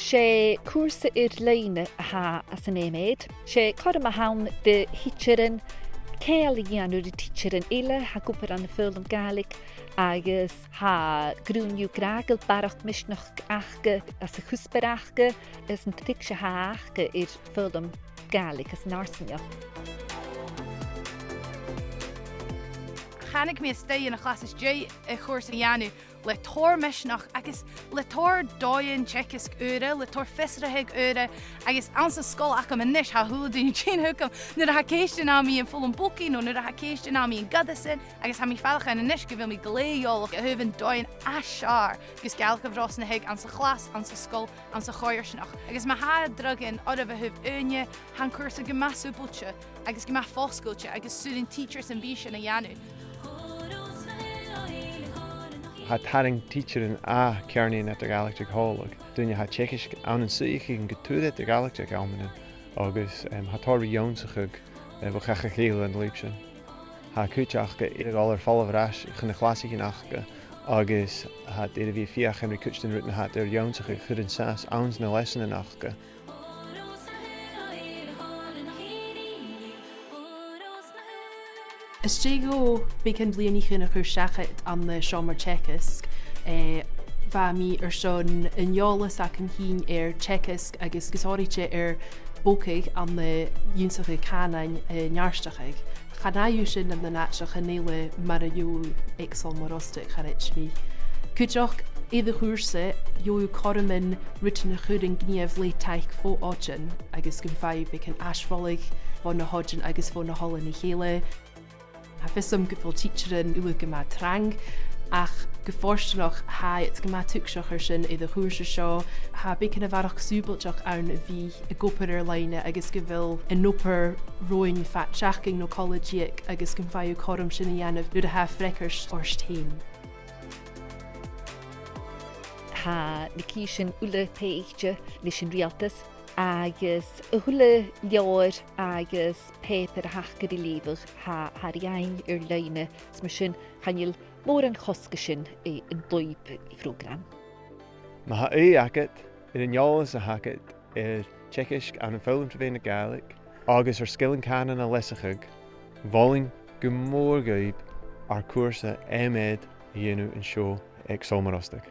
sé chùrsa leine ha as an MEd. Sé chum a hawn de tidsearan céal dhéanú de tidsearan ile ha gúpar an Foghlam Gàidhlig agus ha grúnniú grágal barrachd misnach achge as a chusbarachge as an tidse ha achge Foghlam Gàidhlig as an Airson. Chanig mi stay in a classes J a chùrsa dhéanú le tóir misnach agus le tóir dh'ionnsachadh ure, le tóir fisraigh ure agus ansa scol ach am inis ha húdún chin hukam nuair a ha céiste ná mi in Foghlam Bócaí nó nuair a ha céiste ná mi in Gadasin agus ha mi fáilcha in inis go bhfuil mi gléolach a thuhann d'oin asar agus gealcha bhrosnaigh ansa chlas, ansa scol, ansa choirsnach agus ma ha drugin orh a thuh une han chùrsa go massú búte agus go ma fóscailte agus súdin teachers an bhí sin a dhéanú. Ha taring tidsearan a cearnaí MEd Gaelic Education. Dúine ha teagaisg an suíoch an gotúide MEd Gaelic Education agus ha tóir dh'ionnsachadh bh chacha chéile an leis. Ha cúteach go gáil fallhreis chuna chlásaigh achcha agus ha éidir bhí fiach an cútein ruúna hat dh'ionnsachadh chudann sas ans na leisan an achcha. Is go bícin blianaí na chùrsa an na seomar teagaisg bha mí Airson in neolalas ac an hín teagaisg agus gosáirte Bócaí an na dh'ionnsachadh cánain nearsteach. Chanáú sin am na neach an néile mar a dheú Sabhal Mòr Ostaig charit mí. Cúteach iad a chùrsa dheú chothroman rutain na chudain gníomh le teich fó áidean agus go bhaidh bícin asfálaigh fó na háidean agus fó na hálan í chéile. Ha fissam go bhfuil tidsearan uair go maith trang ach go fórstanach ha it go maith tuigseach ar sin iad a chùrsa seo ha bícin a bharach súbalteach ann a bhí a gopur ar leine agus go bhfuil in nópar roin teaching nó collegiac agus go bhaidh chom sin a dhéanamh nuair a ha freicears orstéin. Ha na cí sin ula péichte leis an rialtas agus a thula leabhar agus pépar a thachgad I léamh ha dhéann ar leine mar sin chainneal mór an chosca sin an dóibh I prògram. Ma ha agad ar an neolalas a hagad ar teagaisg an Foghlam Gàidhlig agus ar scill an cánan a leasachadh bhálinn go mór gaib ar chùrsa MEd dhéanú an seo ag Sabhal Mòr Ostaig.